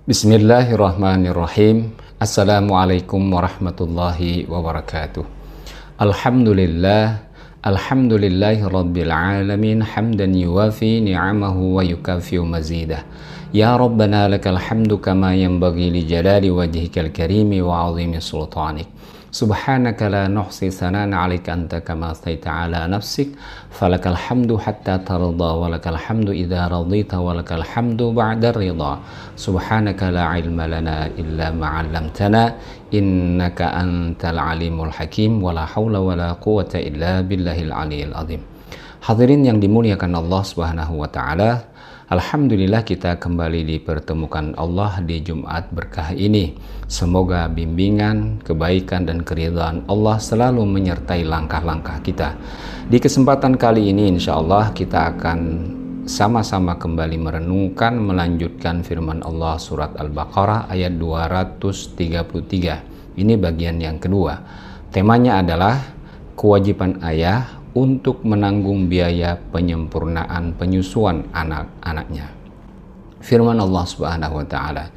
Bismillahirrahmanirrahim. Assalamualaikum warahmatullahi wabarakatuh. Alhamdulillahi rabbil alamin, hamdan yuwafi ni'amahu wa yukafiu mazidah. Ya Rabbana lakal hamdu kama yanbaghi li jalali wajhikal karimi wa azimi sultanik. Subhanaka la nuhsi sanan 'alaika anta kama athnaita 'ala nafsik, falakal hamdu hatta tarda wa lakal hamdu idza radita wa lakal hamdu ba'da ridha. Subhanaka la 'ilma lana illa ma 'allamtana innaka antal alimul hakim, wa la haula wa la quwwata illa billahil aliyil azim. Hadirin yang dimuliakan Allah Subhanahu wa taala, alhamdulillah kita kembali dipertemukan Allah di Jumat berkah ini. Semoga bimbingan, kebaikan dan keridhaan Allah selalu menyertai langkah-langkah kita. Di kesempatan kali ini insya Allah kita akan sama-sama kembali merenungkan, melanjutkan firman Allah surat Al-Baqarah ayat 233. Ini bagian yang kedua. Temanya adalah kewajiban ayah untuk menanggung biaya penyempurnaan penyusuan anak-anaknya. Firman Allah Subhanahu wa taala,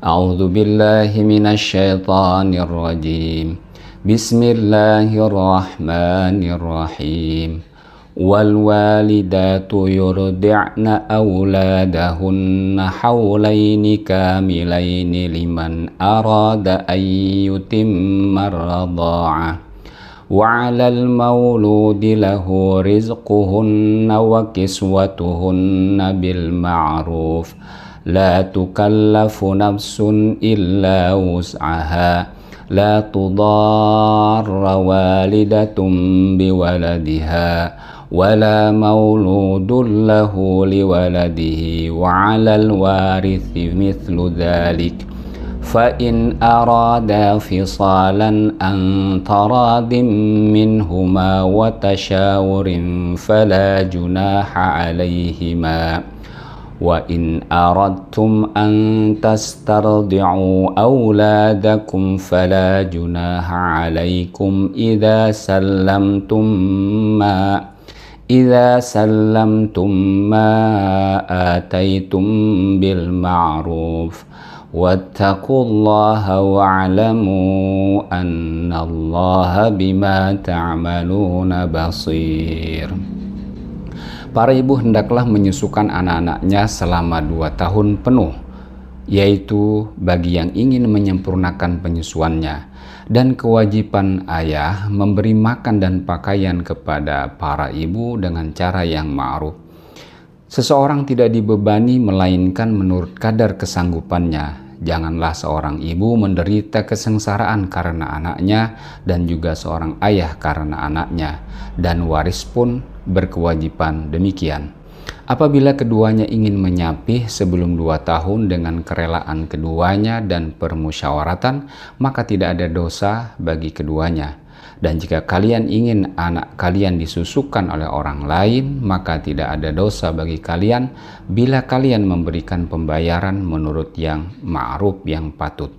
A'udzu billahi minasyaitonir rajim. Bismillahirrahmanirrahim. Wal walidatu yurdi'na auladahunna haulaini kamilaini liman arada an yutimma ar-radha'ah. وعلى المولود له رزقهن وكسوتهن بالمعروف لا تكلف نفس إلا وسعها لا تضار والدة بولدها ولا مولود له لولده وعلى الوارث مثل ذلك فإن أرادا فصالا عن تراض منهما وتشاور فلا جناح عليهما وإن أردتم أن تسترضعوا أولادكم فلا جناح عليكم إذا سلمتم ما آتيتم بالمعروف واتقوا الله واعلموا أن الله بما تعملون بصير. Para ibu hendaklah menyusukan anak-anaknya selama 2 tahun penuh, yaitu bagi yang ingin menyempurnakan penyusuannya, dan kewajiban ayah memberi makan dan pakaian kepada para ibu dengan cara yang ma'ruf. Seseorang tidak dibebani melainkan menurut kadar kesanggupannya. Janganlah seorang ibu menderita kesengsaraan karena anaknya dan juga seorang ayah karena anaknya, dan waris pun berkewajiban demikian. Apabila keduanya ingin menyapih sebelum 2 tahun dengan kerelaan keduanya dan permusyawaratan, maka tidak ada dosa bagi keduanya. Dan jika kalian ingin anak kalian disusukan oleh orang lain, maka tidak ada dosa bagi kalian bila kalian memberikan pembayaran menurut yang ma'ruf, yang patut.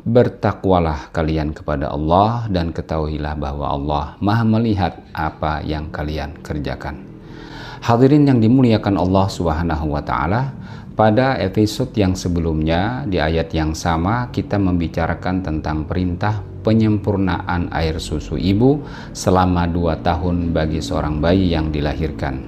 Bertakwalah kalian kepada Allah dan ketahuilah bahwa Allah Maha melihat apa yang kalian kerjakan. Hadirin yang dimuliakan Allah Subhanahu wa taala, pada episode yang sebelumnya di ayat yang sama kita membicarakan tentang perintah penyempurnaan air susu ibu selama 2 tahun bagi seorang bayi yang dilahirkan.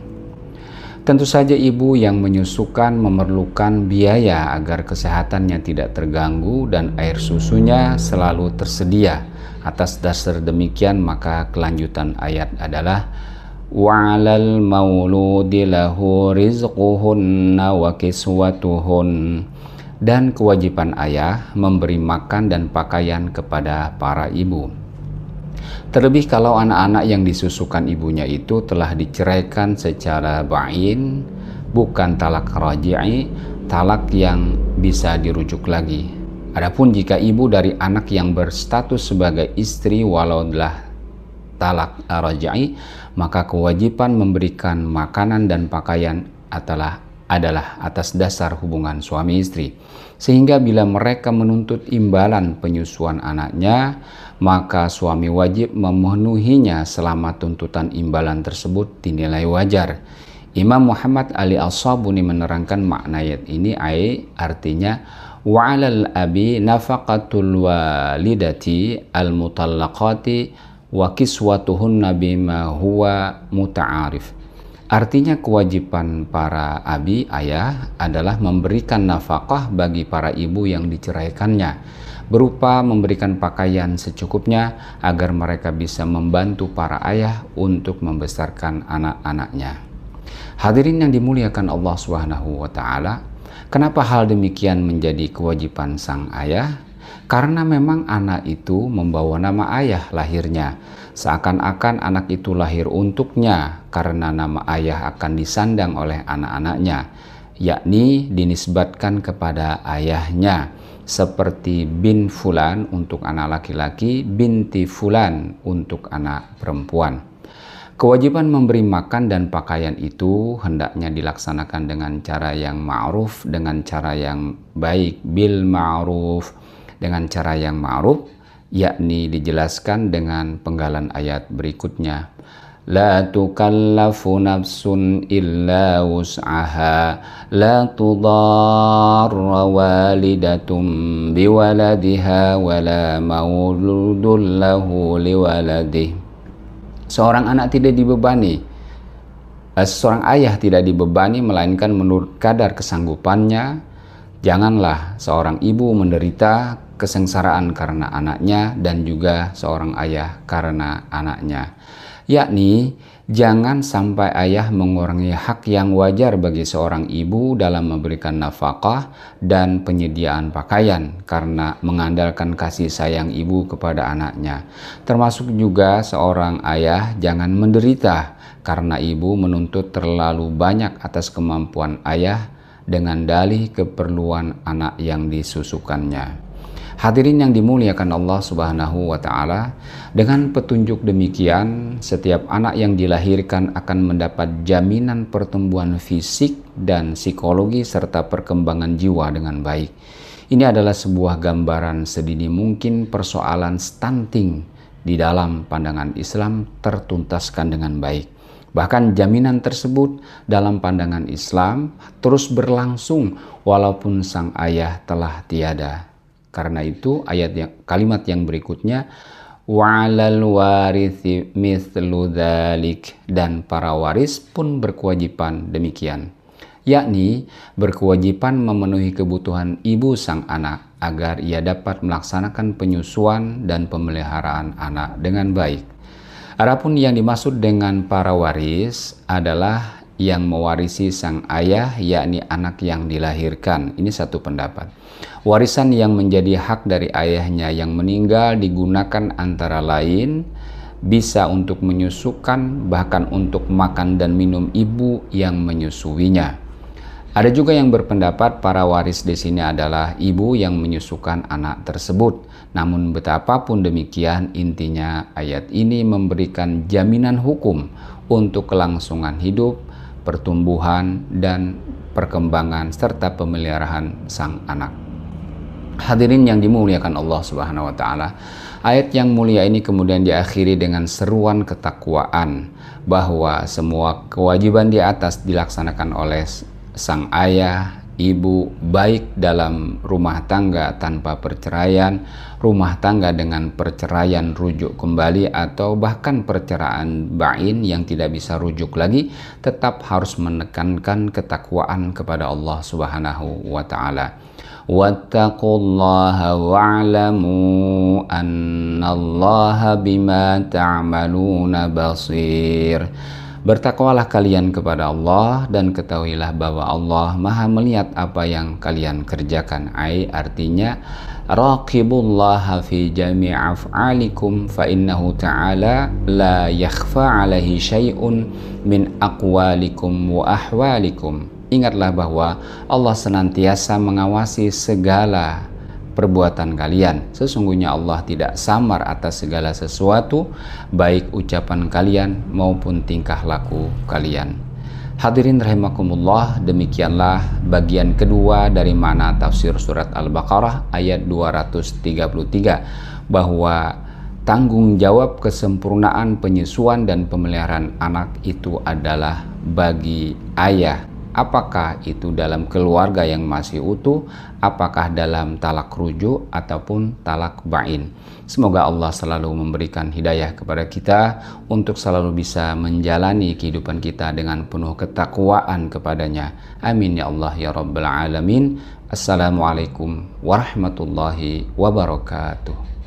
Tentu saja ibu yang menyusukan memerlukan biaya agar kesehatannya tidak terganggu dan air susunya selalu tersedia. Atas dasar demikian maka kelanjutan ayat adalah wa'alal mauludi lahu rizquhunna wa kiswatuhun, dan kewajiban ayah memberi makan dan pakaian kepada para ibu. Terlebih kalau anak-anak yang disusukan ibunya itu telah diceraikan secara ba'in, bukan talak raji'i, talak yang bisa dirujuk lagi. Adapun jika ibu dari anak yang berstatus sebagai istri walau telah talak raji'i, maka kewajiban memberikan makanan dan pakaian adalah atas dasar hubungan suami istri. Sehingga bila mereka menuntut imbalan penyusuan anaknya, maka suami wajib memenuhinya selama tuntutan imbalan tersebut dinilai wajar. Imam Muhammad Ali As-Sabuni menerangkan makna ayat ini artinya Wa 'alal abi nafaqatul walidati al-mutallaqati wa kiswatuhunna bima huwa muta'arif. Artinya kewajiban para abi, ayah, adalah memberikan nafkah bagi para ibu yang diceraikannya, berupa memberikan pakaian secukupnya agar mereka bisa membantu para ayah untuk membesarkan anak-anaknya. Hadirin yang dimuliakan Allah Subhanahu wa taala, kenapa hal demikian menjadi kewajiban sang ayah? Karena memang anak itu membawa nama ayah lahirnya. Seakan-akan anak itu lahir untuknya karena nama ayah akan disandang oleh anak-anaknya, yakni dinisbatkan kepada ayahnya. Seperti bin fulan untuk anak laki-laki, binti fulan untuk anak perempuan. Kewajiban memberi makan dan pakaian itu hendaknya dilaksanakan dengan cara yang ma'ruf, dengan cara yang baik, bil ma'ruf, dengan cara yang ma'ruf, yakni dijelaskan dengan penggalan ayat berikutnya. La tukallafu nafsun illa wus'aha, la tudarra walidatum biwaladiha wala mauludun lahu liwaladih. Seorang anak tidak dibebani, seorang ayah tidak dibebani melainkan menurut kadar kesanggupannya. Janganlah seorang ibu menderita kesengsaraan karena anaknya dan juga seorang ayah karena anaknya. Yakni jangan sampai ayah mengurangi hak yang wajar bagi seorang ibu dalam memberikan nafkah dan penyediaan pakaian karena mengandalkan kasih sayang ibu kepada anaknya. Termasuk juga seorang ayah jangan menderita karena ibu menuntut terlalu banyak atas kemampuan ayah dengan dalih keperluan anak yang disusukannya. Hadirin yang dimuliakan Allah Subhanahu wa taala, dengan petunjuk demikian setiap anak yang dilahirkan akan mendapat jaminan pertumbuhan fisik dan psikologi serta perkembangan jiwa dengan baik. Ini adalah sebuah gambaran sedini mungkin persoalan stunting di dalam pandangan Islam tertuntaskan dengan baik. Bahkan jaminan tersebut dalam pandangan Islam terus berlangsung walaupun sang ayah telah tiada. Karena itu kalimat yang berikutnya, wa'alal warithi mithlu dzalik, dan para waris pun berkewajiban demikian, yakni berkewajiban memenuhi kebutuhan ibu sang anak agar ia dapat melaksanakan penyusuan dan pemeliharaan anak dengan baik. Adapun yang dimaksud dengan para waris adalah yang mewarisi sang ayah, yakni anak yang dilahirkan. Ini satu pendapat. Warisan yang menjadi hak dari ayahnya yang meninggal digunakan antara lain bisa untuk menyusukan, bahkan untuk makan dan minum ibu yang menyusuinya. Ada juga yang berpendapat para waris di sini adalah ibu yang menyusukan anak tersebut. Namun betapapun demikian, intinya ayat ini memberikan jaminan hukum untuk kelangsungan hidup, pertumbuhan, dan perkembangan serta pemeliharaan sang anak. Hadirin yang dimuliakan Allah Subhanahu wa taala, ayat yang mulia ini kemudian diakhiri dengan seruan ketakwaan bahwa semua kewajiban di atas dilaksanakan oleh sang ayah, ibu, baik dalam rumah tangga tanpa perceraian, rumah tangga dengan perceraian rujuk kembali, atau bahkan perceraian bain yang tidak bisa rujuk lagi, tetap harus menekankan ketakwaan kepada Allah Subhanahu wa taala. Wattaqullaha wa'lamu annallaha bima ta'maluna basir. Bertakwalah kalian kepada Allah dan ketahuilah bahwa Allah Maha melihat apa yang kalian kerjakan. Artinya raqibullaha fi jami' af'alikum fa innahu ta'ala la yakhfa 'alaihi syai'un min aqwalikum wa ahwalikum. Ingatlah bahwa Allah senantiasa mengawasi segala perbuatan kalian. Sesungguhnya Allah tidak samar atas segala sesuatu, baik ucapan kalian maupun tingkah laku kalian. Hadirin rahimakumullah, demikianlah bagian kedua dari makna tafsir surat Al-Baqarah ayat 233, bahwa tanggung jawab kesempurnaan penyusuan dan pemeliharaan anak itu adalah bagi ayah apakah itu dalam keluarga yang masih utuh, apakah dalam talak rujuk ataupun talak bain. Semoga Allah selalu memberikan hidayah kepada kita untuk selalu bisa menjalani kehidupan kita dengan penuh ketakwaan kepadanya. Amin ya Allah ya Rabbal Alamin. Assalamualaikum warahmatullahi wabarakatuh.